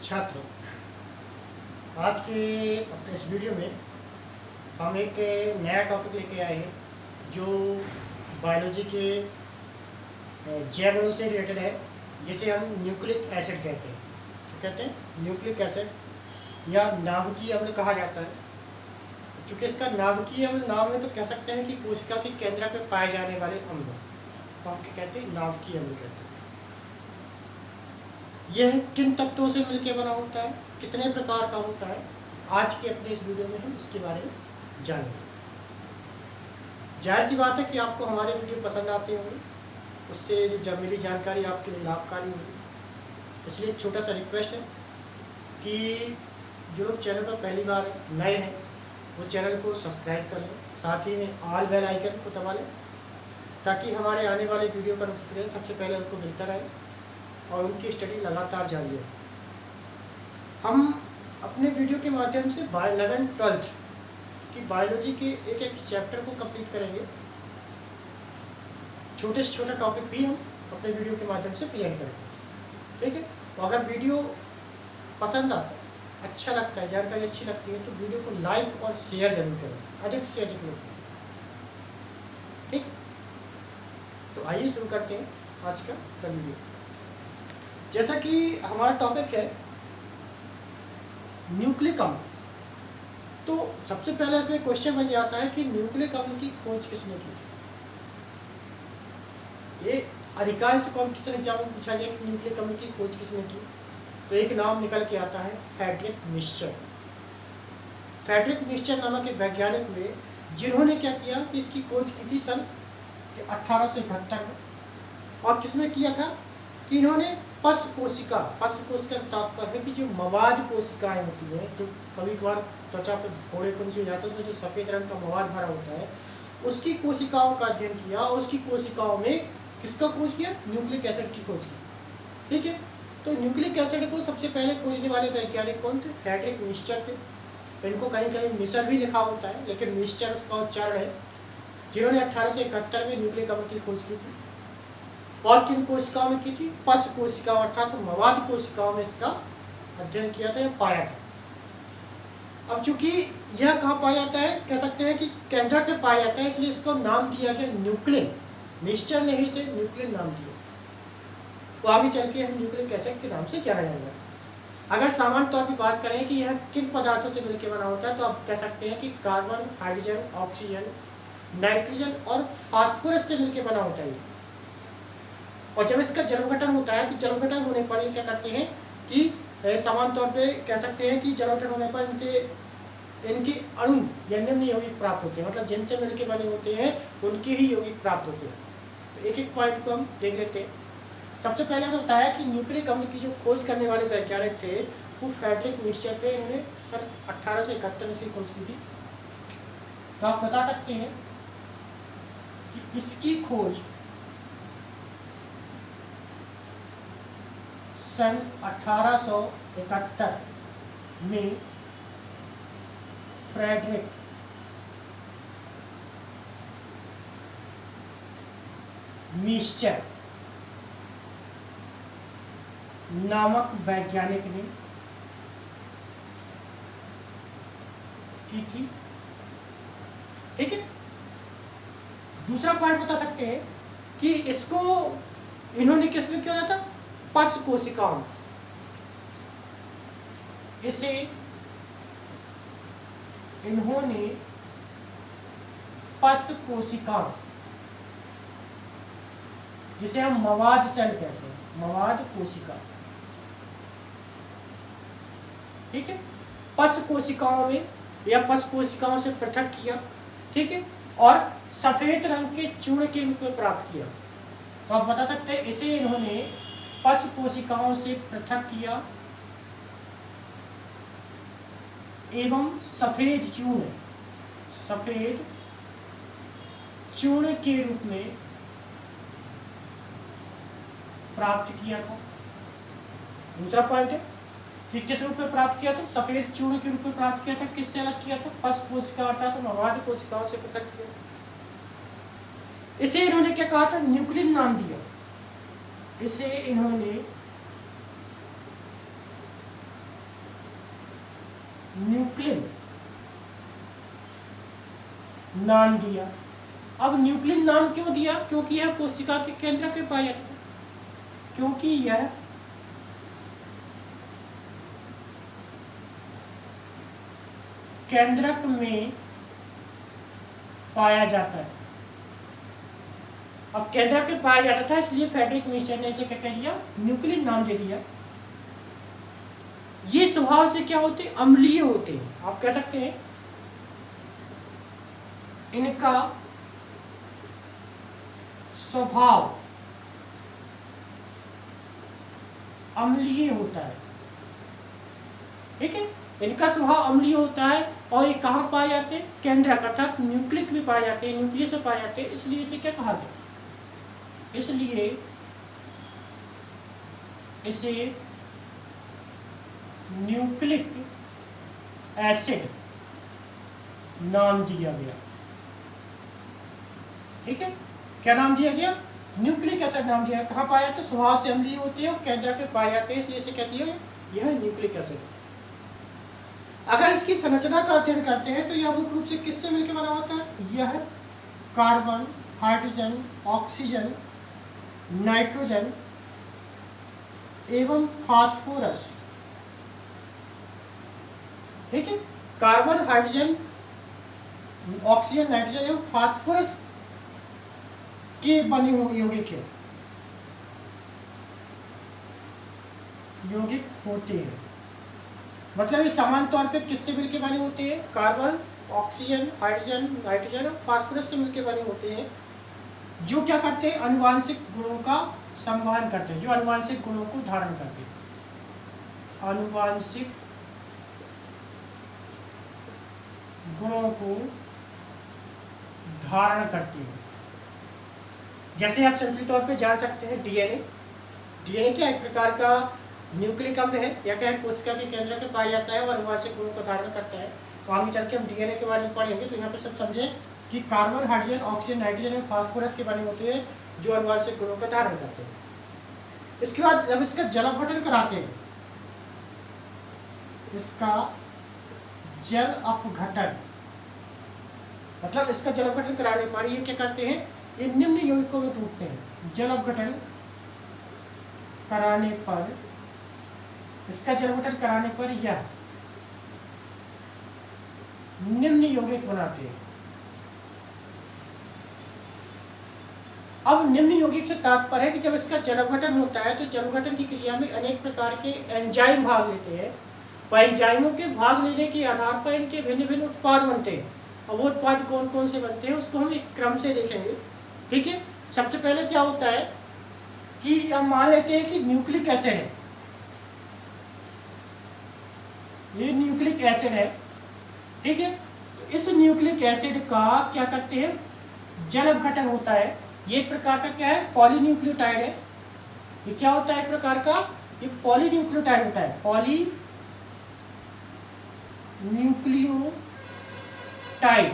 छात्र, आज के अपने इस वीडियो में हम एक नया टॉपिक लेके आए हैं जो बायोलॉजी के जैव से रिलेटेड है, जिसे हम न्यूक्लिक एसिड कहते हैं। तो कहते हैं न्यूक्लिक एसिड या नाभिकीय अम्ल कहा जाता है। चूँकि इसका नाभिकीय अम्ल नाम है तो कह सकते हैं कि कोशिका के केंद्र पर पाए जाने वाले अम्ल, तो हम क्या कहते हैं, नाभिकीय अम्ल कहते हैं। यह किन तत्वों से मिलकर बना होता है, कितने प्रकार का होता है, आज के अपने इस वीडियो में हम इसके बारे में जानेंगे। जाहिर सी बात है कि आपको हमारे वीडियो पसंद आते होंगे, उससे जो मिली जानकारी आपके लिए लाभकारी होगी। इसलिए एक छोटा सा रिक्वेस्ट है कि जो लोग चैनल पर पहली बार नए हैं वो चैनल को सब्सक्राइब कर लें, साथ ही में ऑल बेल आइकन को दबा लें ताकि हमारे आने वाले वीडियो का नोटिफिकेशन सबसे पहले उनको मिलता रहे और उनकी स्टडी लगातार जारी है। हम अपने वीडियो के माध्यम से 11th-12th की बायोलॉजी के एक एक चैप्टर को कंप्लीट करेंगे। छोटे से छोटा टॉपिक भी हम अपने वीडियो के माध्यम से प्रेजेंट करेंगे। ठीक है, तो अगर वीडियो पसंद आता है, अच्छा लगता है, जानकारी अच्छी लगती है तो वीडियो को लाइक और शेयर जरूर करें, अधिक से अधिक लोग। ठीक, तो आइए शुरू करते हैं आज का वीडियो। जैसा कि हमारा टॉपिक है न्यूक्लिक अम्ल, तो सबसे पहले इसमें क्वेश्चन बन जाता है कि न्यूक्लिक अम्ल की खोज किसने की थी। ये अधिकांश कॉम्पिटिशन एग्जाम में पूछा गया कि न्यूक्लिक अम्ल की खोज किसने की, तो एक नाम निकल के आता है फ्रेडरिक मिक्सचर। फ्रेडरिक मिक्सचर नामक एक वैज्ञानिक हुए जिन्होंने क्या किया कि इसकी खोज की थी सन 1871 में। और किसमें किया था कि इन्होंने पशु कोशिका से तात्पर्य है कि जो मवाद कोशिकाएं होती हैं, जो कभी कभार त्वचा पर फोड़े फुंसी हो जाता है, उसमें जो सफ़ेद रंग का मवाद भरा होता है, उसकी कोशिकाओं का अध्ययन किया और उसकी कोशिकाओं में किसका खोज किया, न्यूक्लिक एसिड की खोज की। ठीक है, तो न्यूक्लिक एसिड को सबसे पहले खोजने वाले वैज्ञानिक कौन थे, फ्रेडरिक मिक्सचर थे। इनको कहीं कहीं मिसर भी लिखा होता है, लेकिन मिक्सचर उसका उच्चारण है, जिन्होंने 1871 में न्यूक्लिक अम्ल की खोज की थी। और किन कोशिकाओं में की थी, पशु कोशिकाओं अर्थात मवाद कोशिकाओं में इसका अध्ययन किया था या पाया था। अब चूंकि यह कहाँ पाया जाता है, कह सकते हैं कि केंद्र पे पाया जाता है, इसलिए इसको नाम दिया गया न्यूक्लिन। मिक्सचर ने ही इसे न्यूक्लिन नाम दिया। तो आगे चल के हम न्यूक्लिक एसिड के नाम से जाना जाएगा। अगर सामान्य तौर पर बात करें कि यह किन पदार्थों से मिलकर बना होता है, तो आप कह सकते हैं कि कार्बन, हाइड्रोजन, ऑक्सीजन, नाइट्रोजन और फास्फोरस से मिलकर बना होता है। और जब इसका जलवघटन होता है तो जलवघटन होने पर ये क्या करते हैं कि सामान्य तौर पे कह सकते हैं कि जलवघटन होने पर इनके अणु या निम्न यौगिक प्राप्त होते हैं, मतलब जिनसे मिलकर बने होते हैं उनके ही यौगिक प्राप्त होते हैं। तो एक एक पॉइंट को हम देख लेते हैं। सबसे पहले हमें बताया कि न्यूक्लिक अम्ल की जो खोज करने वाले वैज्ञानिक थे वो फ्रेडरिक मिक्सचर थे। इन्होंने सन 1871 में इसकी खोज की थी। तो आप बता सकते हैं कि इसकी खोज सन 1871 में फ्रेडरिक मिक्सचर नामक वैज्ञानिक ने की थी। ठीक है, दूसरा पॉइंट बता सकते हैं कि इसको इन्होंने किसमें किया था, पशु कोशिकाओं। इसे इन्होंने पशु कोशिकाओं, जिसे हम मवाद सेल कहते हैं, मवाद कोशिका। ठीक है, पशु कोशिकाओं में या पशु कोशिकाओं से पृथक किया। ठीक है, और सफेद रंग के चूर्ण के रूप में प्राप्त किया। तो आप बता सकते हैं इसे इन्होंने पशु कोशिकाओं से पृथक किया एवं सफेद चूर्ण के रूप में प्राप्त किया था। दूसरा पॉइंट है कि किस रूप में प्राप्त किया था, सफेद चूर्ण के रूप में प्राप्त किया था। किससे अलग किया था, पशु कोशिका अर्थात मवाद कोशिकाओं से पृथक किया। इसे इन्होंने क्या कहा था, न्यूक्लिन नाम दिया। इसे इन्होंने न्यूक्लिन नाम दिया। अब न्यूक्लिन नाम क्यों दिया? क्योंकि यह कोशिका के केंद्र पे पाया जाता है, क्योंकि यह केंद्रक में पाया जाता है। अब केंद्रक में पाया जाता था, इसलिए फ्रेडरिक मिस्टर ने इसे क्या कह दिया? न्यूक्लिन नाम दे दिया। ये स्वभाव से क्या होते हैं? अम्लीय होते हैं। आप कह सकते हैं इनका स्वभाव अम्लीय होता है। ठीक है, इनका स्वभाव अम्लीय होता है और ये कहाँ पाए जाते हैं? केंद्रक अर्थात न्यूक्लिक में पाए जाते हैं, न्यूक्लियस में पाए जाते हैं। इसलिए इसे क्या कहा गया? इसलिए इसे न्यूक्लिक एसिड नाम दिया गया। ठीक है, क्या नाम दिया गया? न्यूक्लिक एसिड नाम दिया। कहाँ पाया जाते हैं? स्वभाव से अम्लीय होते हैं और केंद्रक में पाए जाते हैं, इसलिए इसे क्या दिया? यह न्यूक्लिक एसिड। अगर इसकी संरचना का अध्ययन करते हैं तो यह मुख्य रूप से किससे मिलकर बना होता है? यह कार्बन, हाइड्रोजन, ऑक्सीजन, नाइट्रोजन एवं फास्फोरस। ठीक है, कार्बन, हाइड्रोजन, ऑक्सीजन, नाइट्रोजन एवं फास्फोरस के बने हुए यौगिक होते हैं। मतलब ये समान तौर पे किससे मिलकर बने होते हैं? कार्बन, ऑक्सीजन, हाइड्रोजन, नाइट्रोजन और फास्फोरस से मिलकर बने होते हैं, जो क्या करते हैं? आनुवांशिक गुणों का संवहन करते हैं, जो आनुवांशिक गुणों को धारण करते हैं। आनुवांशिक गुणों को धारण करते हैं। जैसे आप सिंपली तौर पे जान सकते हैं डीएनए। डीएनए क्या एक प्रकार का न्यूक्लिक अम्ल है या क्या है? कोशिका के केंद्र में पाया जाता है और आनुवांशिक गुणों को धारण करता है। तो आगे चल के हम डीएनए के बारे में पढ़ेंगे, तो यहाँ पे सब समझें कि कार्बन, हाइड्रोजन, ऑक्सीजन, नाइट्रोजन और फास्फोरस के बने होते हैं, जो आनुवांशिक गुणों का धारण करते हैं। इसके बाद जब इसका जल अपघटन कराते हैं, इसका जल अपघटन मतलब इसका जल अपघटन कराने पर ये क्या करते हैं? ये निम्न यौगिकों में टूटते हैं। जल अपघटन कराने पर, इसका जल अपघटन कराने पर यह निम्न यौगिक बनाते हैं। अब निम्न यौगिक से तात्पर्य है कि जब इसका जल अपघटन होता है तो जल अपघटन की क्रिया में अनेक प्रकार के एंजाइम भाग लेते हैं और एंजाइमों के भाग लेने के आधार पर इनके भिन्न भिन्न उत्पाद बनते हैं। और वो उत्पाद कौन कौन से बनते हैं उसको हम एक क्रम से देखेंगे। ठीक है, सबसे पहले क्या होता है कि हम मान लेते हैं कि न्यूक्लिक एसिड है, ये न्यूक्लिक एसिड है। ठीक है, तो इस न्यूक्लिक एसिड का क्या करते हैं? जल अपघटन होता है। ये प्रकार का क्या है? पॉलीन्यूक्लियोटाइड है। ये क्या होता है? एक प्रकार का ये पॉलीन्यूक्लियोटाइड होता है। पॉलीन्यूक्लियोटाइड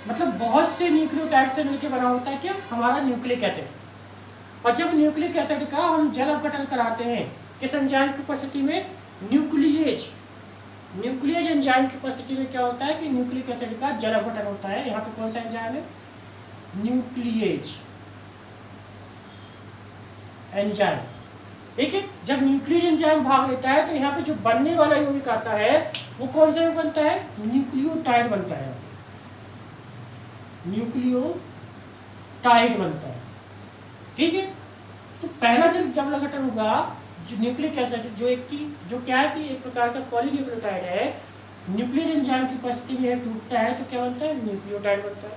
मतलब बहुत से न्यूक्लियोटाइड से मिलकर बना होता है क्या? हमारा न्यूक्लिक एसिड। और जब न्यूक्लिक एसिड का हम जल अपघटन कराते हैं किस एंजाइम की उपस्थिति में? न्यूक्लिएज। न्यूक्लिएज एंजाइम की उपस्थिति में क्या होता है कि न्यूक्लिक एसिड का जल अपघटन होता है। यहाँ पे कौन सा एंजाइम है? Nuclease enzyme. ठीक है, जब न्यूक्लिएज एंजाइम भाग लेता है तो यहाँ पे जो बनने वाला यौगिक आता है वो कौन सा यौगिक बनता है? न्यूक्लियोटाइड बनता है। न्यूक्लियोटाइड बनता है। ठीक है, तो पहला जब जल अपघटन होगा जो न्यूक्लिक एसिड जो क्या है कि एक प्रकार का पॉलीन्यूक्लियोटाइड है, न्यूक्लियर एंजाइम की उपस्थिति में टूटता है तो क्या बनता है? न्यूक्लियोटाइड बनता है।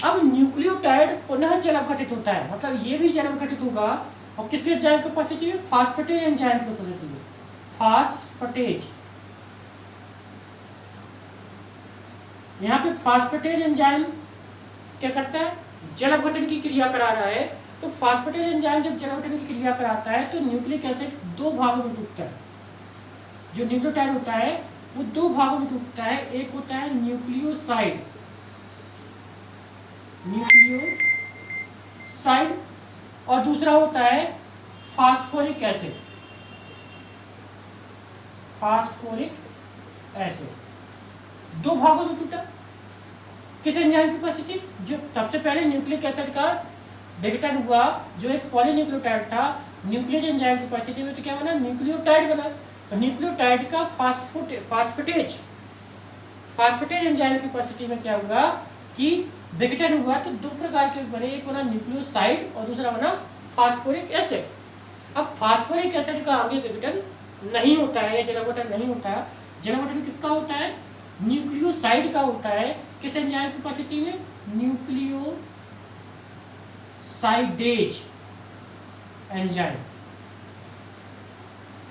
अब न्यूक्लियोटाइड पुनः जल अपघटित होता है, मतलब ये भी जल अपघटित होगा और किस एंजाइम की उपस्थिति में? फास्फेटेज एंजाइम की उपस्थिति में। फास्फेटेज, यहाँ पे फास्फेटेज एंजाइम क्या करता है? जल अपघटन की क्रिया करा रहा है। तो फास्फेटेज एंजाइम जब जल अपघटन की क्रिया कराता है तो न्यूक्लिक एसिड दो भागों में टूटता है। जो न्यूक्लियोटाइड होता है वो दो भागों में टूटता है। एक होता है न्यूक्लियोसाइड, और दूसरा होता है फास्फोरिक एसिड। Phosphoric acid. दो भागों में टूटा। किस एंजाइम की उपस्थिति? जो सबसे पहले न्यूक्लिक एसिड का विघटन हुआ, जो एक पॉलीन्यूक्लियोटाइड था, न्यूक्लियस एंजाइम की उपस्थिति में, तो क्या बना? न्यूक्लियोटाइड बना। तो न्यूक्लियोटाइड का फास्फेटेज एंजाइम की उपस्थिति में क्या हुआ कि विघटन हुआ, तो दो प्रकार के बने, एक बना न्यूक्लियोसाइड और दूसरा बना फास्फोरिक एसिड। अब फास्फोरिक एसिड का आगे विघटन नहीं होता है, जलावटन नहीं होता है। जलावटन किसका होता है? न्यूक्लियोसाइड का होता है। किस एंजाइम की उपस्थिति में? Nucleosidase enzyme.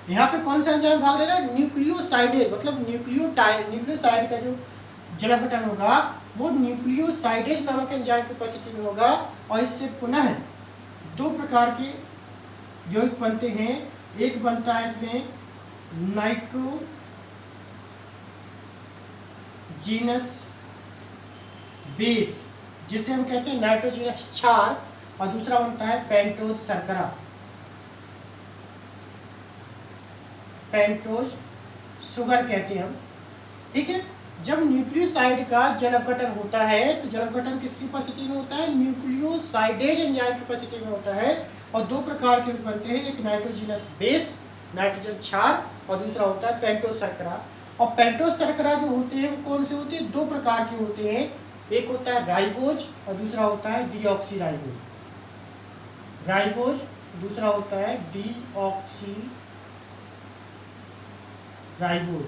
यहाँ पे कौन सा एंजाइम भाग ले रहा है? न्यूक्लियोसाइडेज, मतलब न्यूक्लियोसाइड का जो जलावटन होगा वो न्यूक्लियोसाइडेज नामक एंजाइम की उपस्थिति में होगा। और इससे पुनः दो प्रकार के यौगिक बनते हैं। एक बनता है इसमें नाइट्रोजीनस बेस, जिसे हम कहते हैं नाइट्रोजीनस क्षार, और दूसरा बनता है पेंटोज शर्करा, पेंटोज शुगर कहते हैं हम। ठीक है। जब न्यूक्लियोसाइड का जलावटन होता है तो जलावटन किसकी उपस्थिति में होता है? न्यूक्लियोसाइडेज एंजाइम की उपस्थिति में होता है। और दो प्रकार के बनते हैं, एक नाइट्रोजीनस बेस, नाइट्रोजन क्षार, और दूसरा होता है पेंटोज शर्करा। और पेंटोज शर्करा जो होते हैं वो कौन से होते हैं? दो प्रकार के होते हैं। एक होता है राइबोज और दूसरा होता है डीऑक्सी राइबोज। राइबोज, दूसरा होता है डीऑक्सी राइबोज।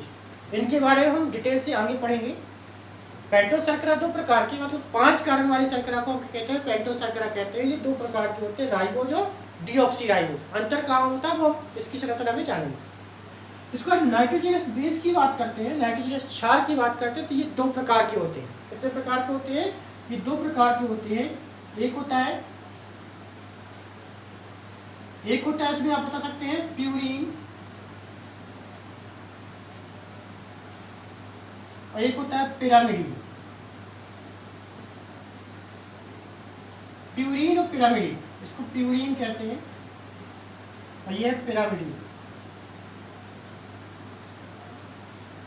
इनके बारे में हम डिटेल से आगे पढ़ेंगे। पेंटोज शर्करा दो प्रकार की, मतलब 5 कार्बन वाली शर्करा को हम कहते हैं पेंटोज शर्करा कहते हैं। ये दो प्रकार के होते हैं, राइबोज और डीऑक्सी राइबोज। अंतर कहाँ होता है वो इसकी संरचना में जानेंगे। इसको नाइट्रोजीनस बेस की बात करते हैं, नाइट्रोजीनस क्षार की बात करते हैं, तो ये दो प्रकार के होते हैं। कितने प्रकार के होते हैं? ये दो प्रकार के होते हैं। एक होता है इसमें आप बता सकते हैं प्यूरिन, और एक होता है पिरामिडिन। प्यूरिन और पिरामिडिन, इसको प्यूरिन कहते हैं और ये है पिरामिडिन।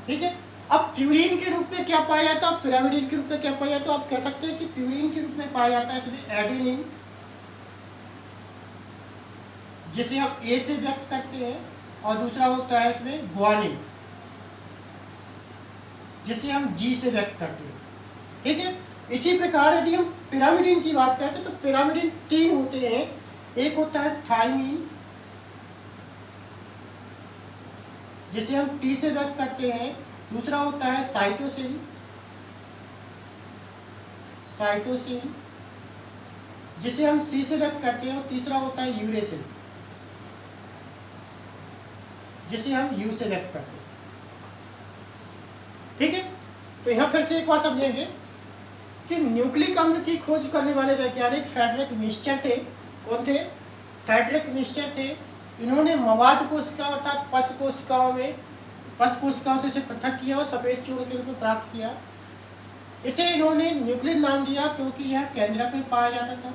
ठीक है। अब प्यूरिन के रूप में क्या पाया जाता है, पिरामिडिन के रूप में क्या पाया जाता है? आप कह सकते हैं कि प्यूरिन के रूप में पाया जाता है इसमें एडेनिन, जिसे हम ए से व्यक्त करते हैं, और दूसरा होता है इसमें ग्वानिन, जिसे हम जी से व्यक्त करते हैं। ठीक है। इसी प्रकार यदि हम पिरामिडिन की बात करते हैं तो पिरामिडिन 3 होते हैं। एक होता है थाइमिन, जिसे हम टी से व्यक्त करते हैं। दूसरा होता है साइटोसिन, जिसे हम सी से व्यक्त करते हैं। और तीसरा होता है यूरेसिल, जिसे हम यू से व्यक्त करते हैं। ठीक है। तो यहाँ फिर से एक बार समझेंगे कि न्यूक्लिक अम्ल की खोज करने वाले वैज्ञानिक फ्रेडरिक मिक्सचर थे। कौन थे? फ्रेडरिक मिक्सचर थे। इन्होंने मवाद कोशिका अर्थात पश कोशिकाओं से इसे पृथक किया और सफेद चूर्ण के रूप में प्राप्त किया। इसे इन्होंने न्यूक्लिक नाम दिया क्योंकि यह केंद्रक में पाया जाता था।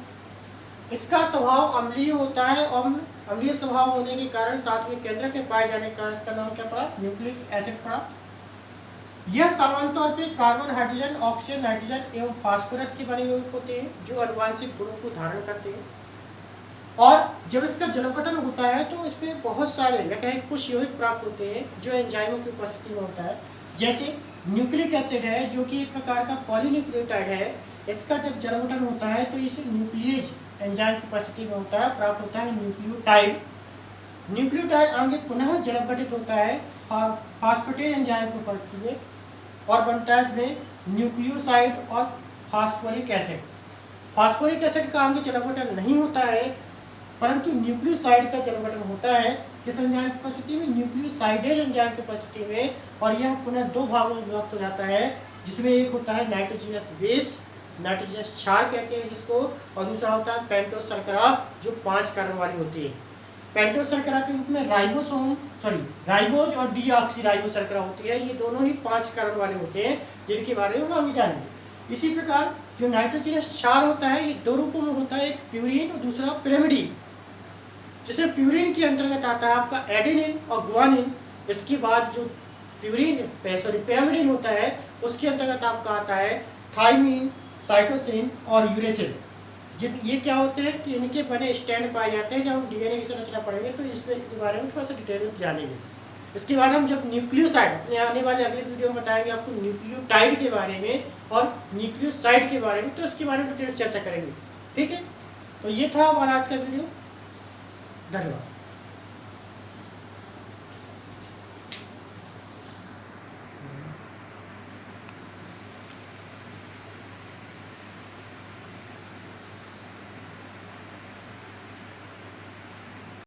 इसका स्वभाव अम्लीय होता है और अम्लीय स्वभाव होने के कारण साथ में केंद्रक में पाए जाने का इसका नाम क्या पड़ा? न्यूक्लिक एसिड पड़ा। यह सामान्य तौर पे कार्बन, हाइड्रोजन, ऑक्सीजन, नाइट्रोजन एवं फास्फोरस के बने यौगिक होते हैं जो अनुवांशिक गुणों को धारण करते हैं। और जब इसका जलावटन होता है तो इसमें बहुत सारे या कहें कुछ यौगिक प्राप्त होते हैं जो एंजाइमों की उपस्थिति में होता है। जैसे न्यूक्लिक एसिड है जो कि एक प्रकार का पॉलीन्यूक्लियोटाइड है। इसका जब जलावटन होता है तो इसे न्यूक्लियेज एंजाइम की उपस्थिति में होता है, प्राप्त होता है न्यूक्लियोटाइड। न्यूक्लियोटाइड आगे पुनः जलावटित होता है फास्फेटेज एंजाइम की उपस्थिति में और बनता है इसमें न्यूक्लियोसाइड और फास्फोरिक एसिड। फास्फोरिक एसिड का आगे जलावटन नहीं होता है परंतु न्यूक्लियोसाइड का जलावटन होता है। किस एंजाइम की उपस्थिति में? न्यूक्लियोसाइडेज एंजाइम की उपस्थिति में। और यह पुनः दो भागों में विभक्त हो जाता है, जिसमें एक होता है नाइट्रोजीनस बेस, नाइट्रोजीनस क्षार कहते हैं जिसको, और दूसरा होता है पेंटोज शर्करा जो 5 कार्बन वाली होती है। पेंटोज शर्करा के रूप में राइबोज और डीऑक्सी राइबोज शर्करा होती है। ये दोनों ही 5 कार्बन वाले होते हैं जिनके बारे में हम आगे जानेंगे। इसी प्रकार जो नाइट्रोजीनस क्षार होता है ये 2 रूपों में होता है, एक प्यूरिन और दूसरा पिरामिडिन। जिसमें प्यूरिन के अंतर्गत आता है आपका एडेनिन और ग्वानिन। इसके बाद जो प्यूरिन सॉरी पिरामिडिन होता है, उसके अंतर्गत आपका आता है थाइमिन, साइटोसिन और यूरेसिल। ये क्या होते हैं कि इनके बने स्टैंड पाए जाते हैं। जब हम डीएनए की संरचना पढ़ेंगे तो इसके बारे में थोड़ा सा डिटेल में जानेंगे। इसके बाद हम जब न्यूक्लियोसाइड, अपने आने वाले अगले वीडियो में बताएंगे आपको न्यूक्लियोटाइड के बारे में और न्यूक्लियोसाइड के बारे में, तो इसके बारे में डिटेल चर्चा करेंगे। ठीक है, तो ये था हमारा आज का वीडियो। धन्यवाद।